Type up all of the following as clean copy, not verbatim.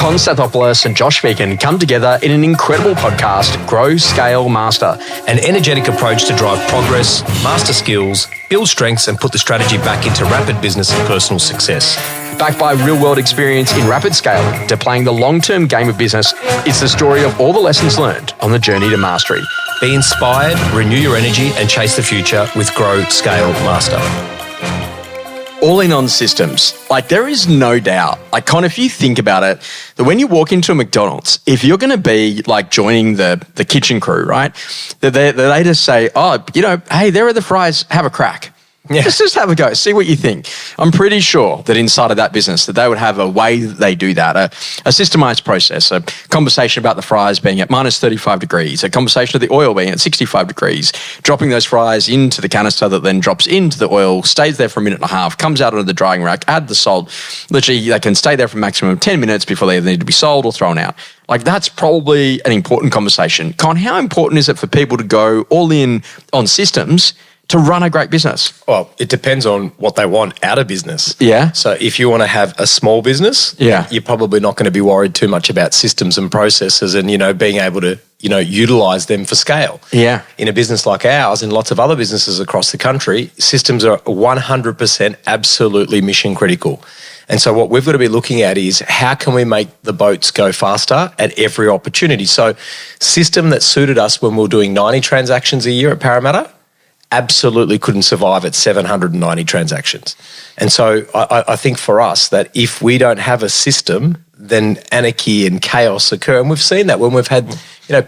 Con Stathopoulos and Josh Phegan come together in an incredible podcast, Grow, Scale, Master. An energetic approach to drive progress, master skills, build strengths and put the strategy back into rapid business and personal success. Backed by real-world experience in rapid scaling to playing the long-term game of business, it's the story of all the lessons learned on the journey to mastery. Be inspired, renew your energy and chase the future with Grow, Scale, Master. All in on systems. Like, there is no doubt, like, Con, if you think about it, that when you walk into a McDonald's, if you're going to be like joining the kitchen crew, right, that they just say, oh, you know, hey, there are the fries, have a crack. Yeah. Just have a go, see what you think. I'm pretty sure that inside of that business that they would have a way that they do that, a systemized process, a conversation about the fries being at minus 35 degrees, a conversation of the oil being at 65 degrees, dropping those fries into the canister that then drops into the oil, stays there for a minute and a half, comes out onto the drying rack, add the salt. Literally, they can stay there for a maximum of 10 minutes before they need to be sold or thrown out. Like, that's probably an important conversation. Con, how important is it for people to go all in on systems to run a great business? Well, it depends on what they want out of business. Yeah. So if you want to have a small business, you're probably not going to be worried too much about systems and processes and, being able to, utilize them for scale. Yeah. In a business like ours and lots of other businesses across the country, systems are 100% absolutely mission critical. And so what we've got to be looking at is how can we make the boats go faster at every opportunity? So system that suited us when we were doing 90 transactions a year at Parramatta absolutely couldn't survive at 790 transactions. And so I think for us that if we don't have a system, then anarchy and chaos occur. And we've seen that when we've had,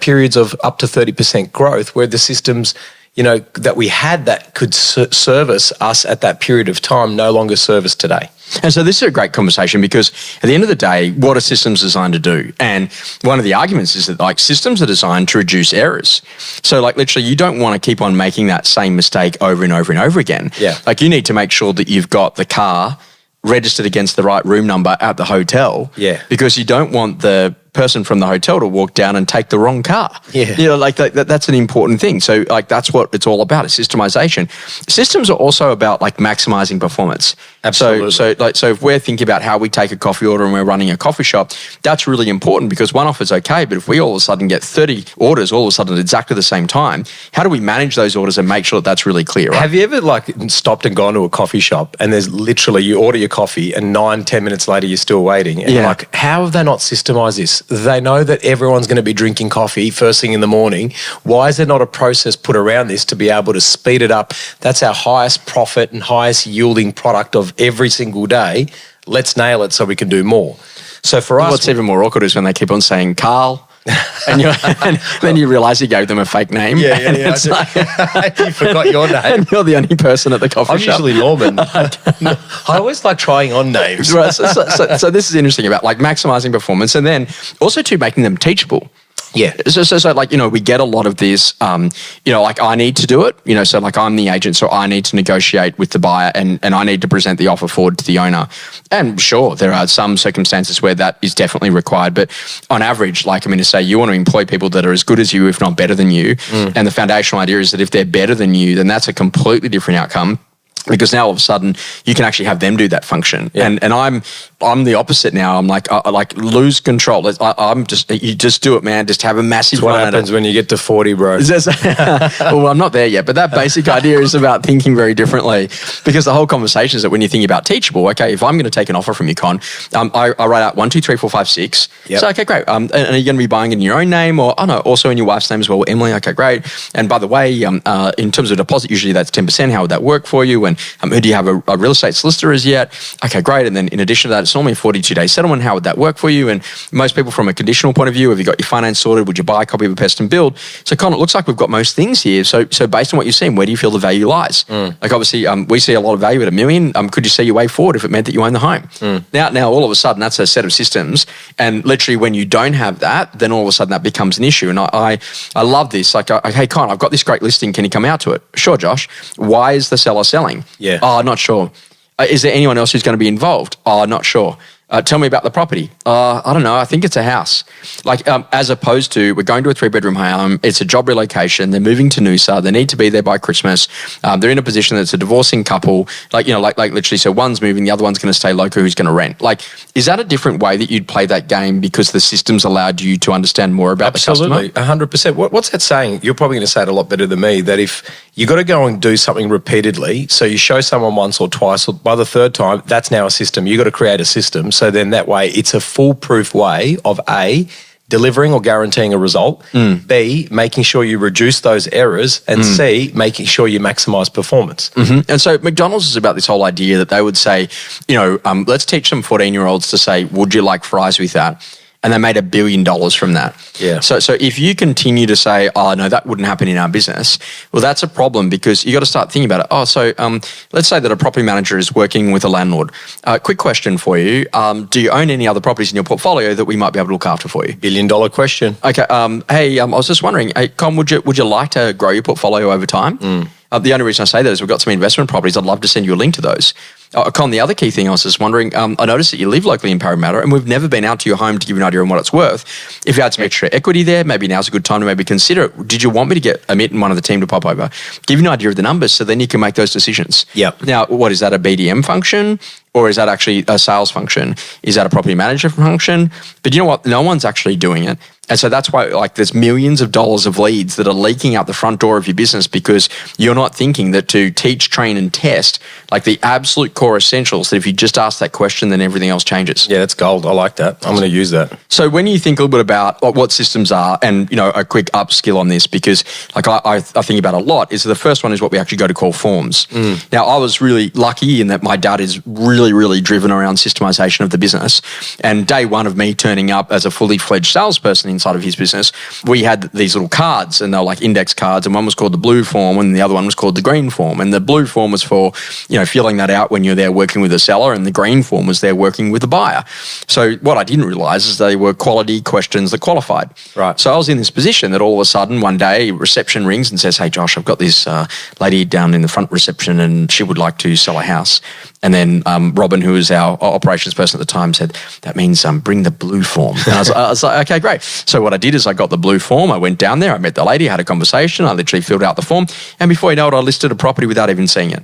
periods of up to 30% growth where the systems, that we had that could service us at that period of time no longer serve us today. And so this is a great conversation because at the end of the day, what are systems designed to do? And one of the arguments is that like systems are designed to reduce errors. So like literally you don't want to keep on making that same mistake over and over and over again. Yeah. Like you need to make sure that you've got the car registered against the right room number at the hotel. Yeah. Because you don't want the person from the hotel to walk down and take the wrong car. Yeah. That's an important thing. So like that's what it's all about, is systemization. Systems are also about like maximizing performance. Absolutely. So if we're thinking about how we take a coffee order and we're running a coffee shop, that's really important because one off is okay, but if we all of a sudden get 30 orders all of a sudden at exactly the same time, how do we manage those orders and make sure that that's really clear, right? Have you ever stopped and gone to a coffee shop and there's literally, you order your coffee and 9-10 minutes later you're still waiting and you're like, how have they not systemized this? They know that everyone's going to be drinking coffee first thing in the morning. Why is there not a process put around this to be able to speed it up? That's our highest profit and highest yielding product of every single day. Let's nail it so we can do more. So for us, what's even more awkward is when they keep on saying Carl. And then you realise you gave them a fake name. Yeah. It's like, you forgot your name. And you're the only person at the coffee I'm shop. usually Norman. I always like trying on names. Right, so this is interesting about like maximising performance and then also to making them teachable. Yeah. So like, we get a lot of this, like I need to do it, so like I'm the agent, so I need to negotiate with the buyer and I need to present the offer forward to the owner. And sure, there are some circumstances where that is definitely required, but on average, like to say you want to employ people that are as good as you, if not better than you. And the foundational idea is that if they're better than you, then that's a completely different outcome. Because now all of a sudden you can actually have them do that function, and I'm the opposite now. I'm like I like lose control. You just do it, man. Just have a massive. That's what happens when you get to 40, bro. Well, I'm not there yet, but that basic idea is about thinking very differently. Because the whole conversation is that when you think about teachable, okay, if I'm going to take an offer from you, Con, I write out 1, 2, 3, 4, 5, 6. Yep. So okay, great. And are you going to be buying in your own name, or also in your wife's name as well, Emily? Okay, great. And by the way, in terms of deposit, usually that's 10%. How would that work for you? And do you have a real estate solicitor as yet? Okay, great. And then in addition to that, it's normally a 42-day settlement. How would that work for you? And most people from a conditional point of view, have you got your finance sorted? Would you buy a copy of a Pest and Build? So Con, it looks like we've got most things here. So based on what you're seeing, where do you feel the value lies? Like obviously we see a lot of value at $1 million. Could you see your way forward if it meant that you own the home? Now all of a sudden that's a set of systems. And literally when you don't have that, then all of a sudden that becomes an issue. And I love this. Like, hey Con, I've got this great listing. Can you come out to it? Sure, Josh. Why is the seller selling? Yeah. Oh, not sure. Is there anyone else who's going to be involved? Oh, not sure. Tell me about the property. I don't know. I think it's a house. Like, as opposed to, we're going to a 3-bedroom home. It's a job relocation. They're moving to Noosa. They need to be there by Christmas. They're in a position that's a divorcing couple. Like literally, so one's moving, the other one's going to stay local, who's going to rent. Like, is that a different way that you'd play that game because the systems allowed you to understand more about the customer? Absolutely, 100%. What's that saying? You're probably going to say it a lot better than me, that if you got to go and do something repeatedly, so you show someone once or twice, or by the third time, that's now a system. You got to create a system. So then that way it's a foolproof way of A, delivering or guaranteeing a result, B, making sure you reduce those errors, and C, making sure you maximize performance. Mm-hmm. And so McDonald's is about this whole idea that they would say, let's teach some 14-year-olds to say, would you like fries with that? And they made $1 billion from that. Yeah. So if you continue to say, oh, no, that wouldn't happen in our business, well, that's a problem because you got to start thinking about it. Let's say that a property manager is working with a landlord. Quick question for you. Do you own any other properties in your portfolio that we might be able to look after for you? $1 billion question. Okay. I was just wondering, Con, would you like to grow your portfolio over time? The only reason I say that is we've got some investment properties. I'd love to send you a link to those. Con, the other key thing I was just wondering, I noticed that you live locally in Parramatta and we've never been out to your home to give you an idea on what it's worth. If you had some extra equity there, maybe now's a good time to maybe consider it. Did you want me to get Amit and one of the team to pop over, give you an idea of the numbers so then you can make those decisions? Yep. Now, what is that, a BDM function? Or is that actually a sales function? Is that a property manager function? But you know what? No one's actually doing it. And so that's why there's millions of dollars of leads that are leaking out the front door of your business because you're not thinking that to teach, train and test, the absolute core essentials, that if you just ask that question, then everything else changes. Yeah, that's gold. I like that. I'm going to use that. So when you think a little bit about what systems are and, a quick upskill on this, because I think about a lot, is the first one is what we actually go to call forms. Now, I was really lucky in that my dad is really, really driven around systemization of the business. And day one of me turning up as a fully fledged salesperson inside of his business, we had these little cards and they were like index cards, and one was called the blue form and the other one was called the green form. And the blue form was for, filling that out when you're there working with a seller, and the green form was there working with a buyer. So what I didn't realize is they were quality questions that qualified. Right. So I was in this position that all of a sudden one day reception rings and says, hey, Josh, I've got this lady down in the front reception and she would like to sell a house. And then Robin, who was our operations person at the time, said, that means bring the blue form. And I was like, okay, great. So what I did is I got the blue form. I went down there. I met the lady, had a conversation. I literally filled out the form. And before you know it, I listed a property without even seeing it.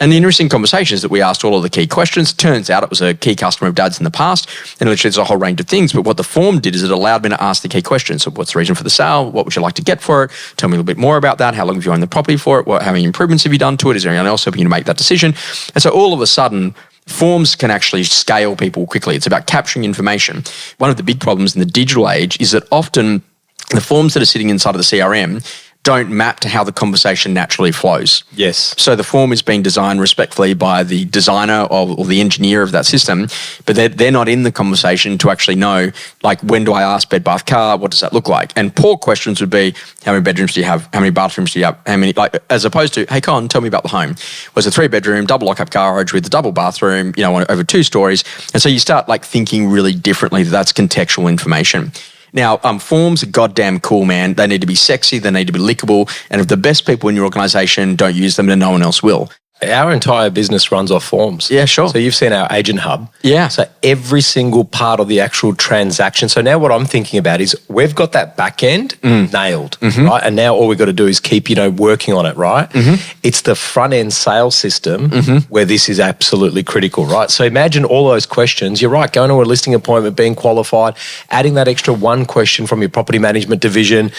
And the interesting conversation is that we asked all of the key questions. Turns out it was a key customer of Dad's in the past, and literally there's a whole range of things. But what the form did is it allowed me to ask the key questions. So what's the reason for the sale? What would you like to get for it? Tell me a little bit more about that. How long have you owned the property for it? How many improvements have you done to it? Is there anyone else helping you to make that decision? And so all of a sudden, forms can actually scale people quickly. It's about capturing information. One of the big problems in the digital age is that often the forms that are sitting inside of the CRM don't map to how the conversation naturally flows. Yes. So the form is being designed respectfully by the designer or the engineer of that system, but they're not in the conversation to actually know, when do I ask bed, bath, car? What does that look like? And poor questions would be, how many bedrooms do you have? How many bathrooms do you have? How many, as opposed to, hey, Con, tell me about the home. Was a 3-bedroom, double lock-up garage with a double bathroom, over 2 stories. And so you start thinking really differently. That's contextual information. Now, forms are goddamn cool, man. They need to be sexy. They need to be lickable. And if the best people in your organisation don't use them, then no one else will. Our entire business runs off forms. Yeah, sure. So you've seen our agent hub. Yeah. So every single part of the actual transaction. So now what I'm thinking about is we've got that back end nailed, right? And now all we've got to do is keep, working on it, right? It's the front end sales system where this is absolutely critical, right? So imagine all those questions. You're right, going to a listing appointment, being qualified, adding that extra one question from your property management division.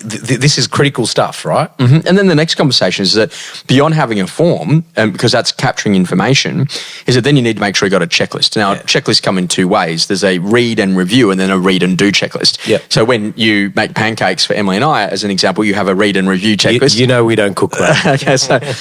This is critical stuff, right? And then the next conversation is that beyond having a form, because that's capturing information, is that then you need to make sure you got a checklist. Now, checklists come in 2 ways. There's a read and review and then a read and do checklist. Yep. So when you make pancakes for Emily and I, as an example, you have a read and review checklist. You know we don't cook that. Okay,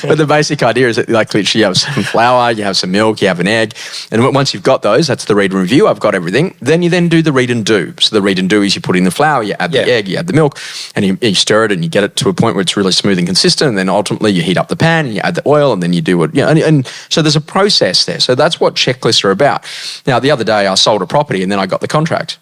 but the basic idea is that literally you have some flour, you have some milk, you have an egg, and once you've got those, that's the read and review. I've got everything. Then you then do the read and do. So the read and do is you put in the flour, you add the egg, you add the milk, and you stir it and you get it to a point where it's really smooth and consistent, and then ultimately you heat up the pan and you add the oil, and then you do it. And so there's a process there. So that's what checklists are about. Now, the other day I sold a property and then I got the contract.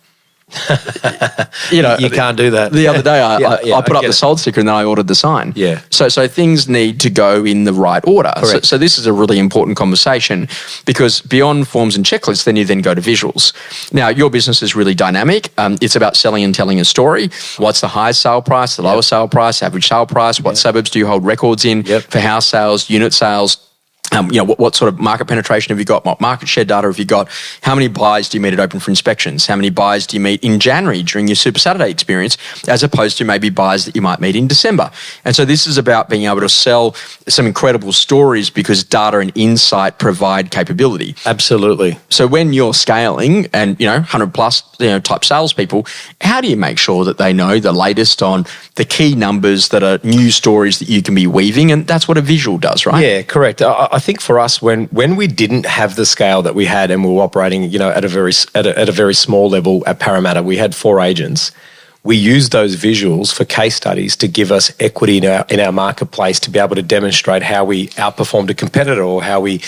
You can't do that. The other day, I put up the sold sticker and then I ordered the sign. Yeah. So things need to go in the right order. So this is a really important conversation, because beyond forms and checklists, then you then go to visuals. Now, your business is really dynamic. It's about selling and telling a story. What's the highest sale price, the lowest sale price, average sale price? What suburbs do you hold records in for house sales, unit sales? What sort of market penetration have you got? What market share data have you got? How many buyers do you meet at open for inspections? How many buyers do you meet in January during your Super Saturday experience, as opposed to maybe buyers that you might meet in December? And so this is about being able to sell some incredible stories, because data and insight provide capability. Absolutely. So when you're scaling and, 100 plus, type salespeople, how do you make sure that they know the latest on the key numbers that are news stories that you can be weaving? And that's what a visual does, right? Yeah, correct. I think for us, when we didn't have the scale that we had and we were operating, at a very small level at Parramatta, we had 4 agents. We used those visuals for case studies to give us equity in our marketplace, to be able to demonstrate how we outperformed a competitor, or how we,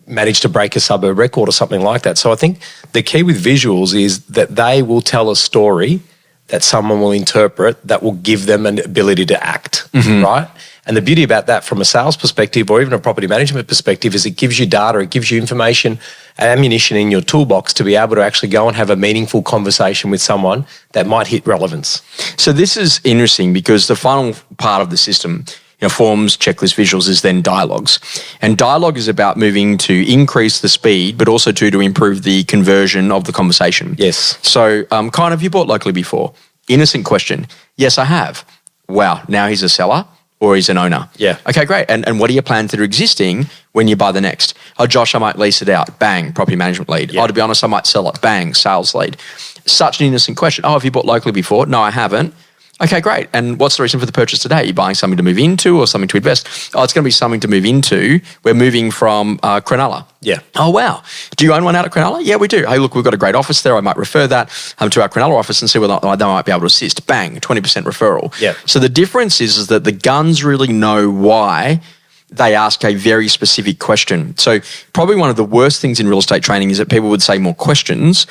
managed to break a suburb record or something like that. So I think the key with visuals is that they will tell a story that someone will interpret, that will give them an ability to act, right? And the beauty about that from a sales perspective, or even a property management perspective, is it gives you data, it gives you information, ammunition in your toolbox to be able to actually go and have a meaningful conversation with someone that might hit relevance. So this is interesting, because the final part of the system, forms, checklists, visuals, is then dialogues. And dialogue is about moving to increase the speed, but also to improve the conversion of the conversation. Yes. So, have you bought locally before? Innocent question. Yes, I have. Wow, now he's a seller? Or he's an owner? Yeah. Okay, great. And what are your plans that are existing when you buy the next? Oh, Josh, I might lease it out. Bang, property management lead. Yeah. Oh, to be honest, I might sell it. Bang, sales lead. Such an innocent question. Oh, have you bought locally before? No, I haven't. Okay, great. And what's the reason for the purchase today? Are you buying something to move into or something to invest? Oh, it's going to be something to move into. We're moving from Cronulla. Yeah. Oh, wow. Do you own one out at Cronulla? Yeah, we do. Hey, look, we've got a great office there. I might refer that to our Cronulla office and see whether they might be able to assist. Bang, 20% referral. Yeah. So the difference is that the guns really know why they ask a very specific question. So probably one of the worst things in real estate training is that people would say more questions.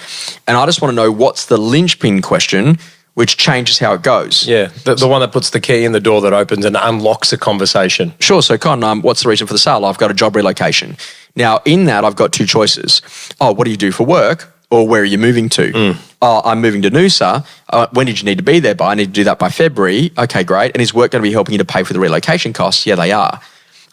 And I just want to know, what's the linchpin question which changes how it goes? Yeah, the one that puts the key in the door that opens and unlocks a conversation. Sure. So, what's the reason for the sale? I've got a job relocation. Now, in that, I've got 2 choices. Oh, what do you do for work? Or where are you moving to? Oh, I'm moving to Noosa. When did you need to be there by? I need to do that by February. Okay, great. And is work going to be helping you to pay for the relocation costs? Yeah, they are.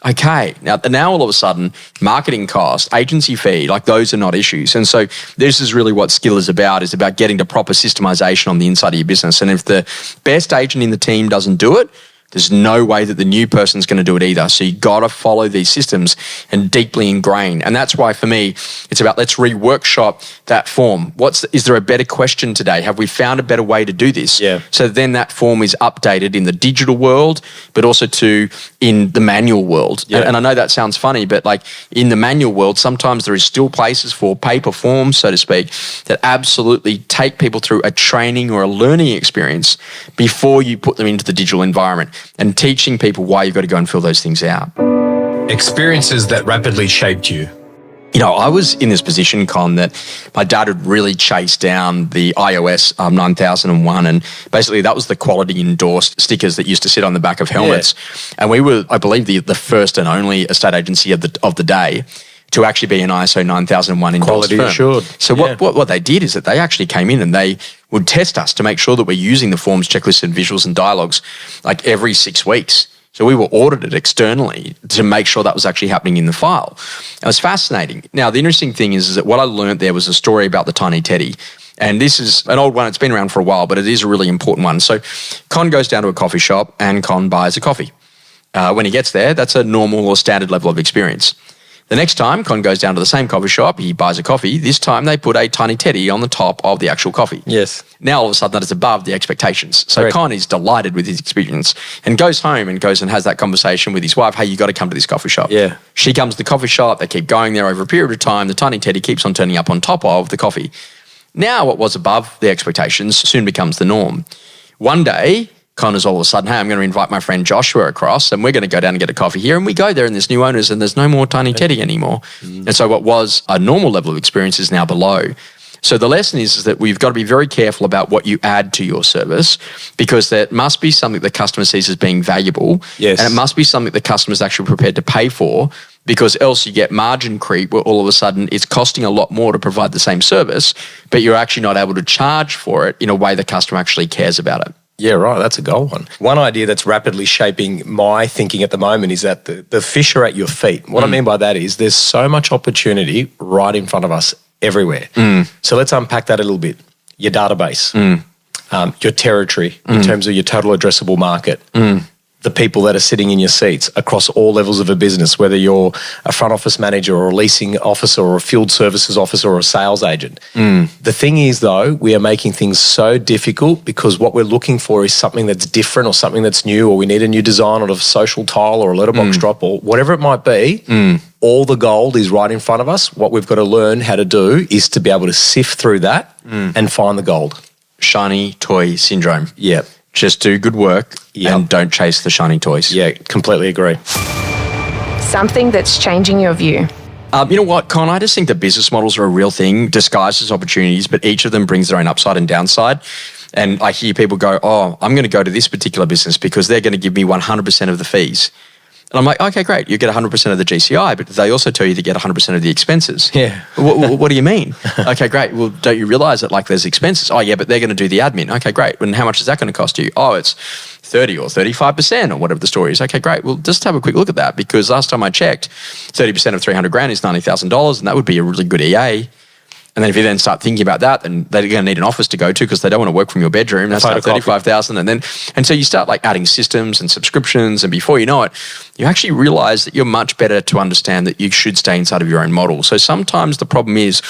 Okay, now all of a sudden, marketing cost, agency fee, those are not issues. And so this is really what skill is about getting to proper systemization on the inside of your business. And if the best agent in the team doesn't do it, there's no way that the new person's going to do it either. So you got to follow these systems and deeply ingrain. And that's why, for me, it's about, let's re-workshop that form. Is there a better question today? Have we found a better way to do this? Yeah. So then that form is updated in the digital world, but also in the manual world. Yeah. And I know that sounds funny, but in the manual world, sometimes there is still places for paper forms, so to speak, that absolutely take people through a training or a learning experience before you put them into the digital environment, and teaching people why you've got to go and fill those things out. Experiences that rapidly shaped you. I was in this position, Con, that my dad had really chased down the iOS 9001, and basically that was the quality endorsed stickers that used to sit on the back of helmets. Yeah. And we were, I believe, the first and only estate agency of the day to actually be an ISO 9001 endorsed quality firm. Assured. So what they did is that they actually came in and they would test us to make sure that we're using the forms, checklists, and visuals and dialogues every 6 weeks. So we were audited externally to make sure that was actually happening in the file. It was fascinating. Now, the interesting thing is that what I learned there was a story about the tiny teddy. And this is an old one. It's been around for a while, but it is a really important one. So Con goes down to a coffee shop and Con buys a coffee. When he gets there, that's a normal or standard level of experience. The next time, Con goes down to the same coffee shop, he buys a coffee. This time, they put a tiny teddy on the top of the actual coffee. Yes. Now, all of a sudden, that is above the expectations. So Correct. Con is delighted with his experience and goes home and has that conversation with his wife. Hey, you got to come to this coffee shop. Yeah. She comes to the coffee shop. They keep going there over a period of time. The tiny teddy keeps on turning up on top of the coffee. Now, what was above the expectations soon becomes the norm. One day, Con is all of a sudden, hey, I'm going to invite my friend Joshua across and we're going to go down and get a coffee here. And we go there and there's new owners and there's no more tiny teddy anymore. And so what was a normal level of experience is now below. So the lesson is that we've got to be very careful about what you add to your service, because that must be something the customer sees as being valuable. Yes. And it must be something the customer is actually prepared to pay for, because else you get margin creep where all of a sudden it's costing a lot more to provide the same service, but you're actually not able to charge for it in a way the customer actually cares about it. Yeah, right. That's a gold one. One idea that's rapidly shaping my thinking at the moment is that the fish are at your feet. What I mean by that is there's so much opportunity right in front of us everywhere. So let's unpack that a little bit. Your database, your territory in terms of your total addressable market, the people that are sitting in your seats across all levels of a business, whether you're a front office manager or a leasing officer or a field services officer or a sales agent. The thing is, though, we are making things so difficult because what we're looking for is something that's different or something that's new, or we need a new design or a social tile or a letterbox drop or whatever it might be. All the gold is right in front of us. What we've got to learn how to do is to be able to sift through that and find the gold. Shiny toy syndrome. Yeah. Just do good work and don't chase the shiny toys. Yeah, completely agree. Something that's changing your view. You know what, Con? I just think that business models are a real thing, disguised as opportunities, but each of them brings their own upside and downside. And I hear people go, oh, I'm going to go to this particular business because they're going to give me 100% of the fees. And I'm like, okay, great, you get 100% of the GCI, but they also tell you to get 100% of the expenses. Yeah. What do you mean? Okay, great. Well, don't you realise that like there's expenses? Oh, yeah, but they're going to do the admin. Okay, great. And how much is that going to cost you? Oh, it's 30 or 35% or whatever the story is. Okay, great. Well, just have a quick look at that, because last time I checked, 30% of 300 grand is $90,000, and that would be a really good EA. And then if you then start thinking about that, then they're going to need an office to go to because they don't want to work from your bedroom. That's like 35,000. And so you start like adding systems and subscriptions, and before you know it, you actually realize that you're much better to understand that you should stay inside of your own model. So sometimes the problem is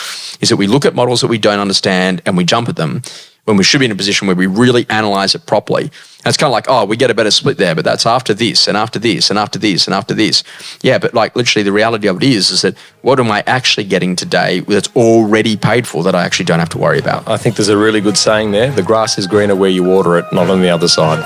that we look at models that we don't understand and we jump at them, when we should be in a position where we really analyze it properly. And it's kind of like, oh, we get a better split there, but that's after this and after this and after this and after this. Yeah, but like literally the reality of it is that what am I actually getting today that's already paid for that I actually don't have to worry about? I think there's a really good saying there. The grass is greener where you water it, not on the other side.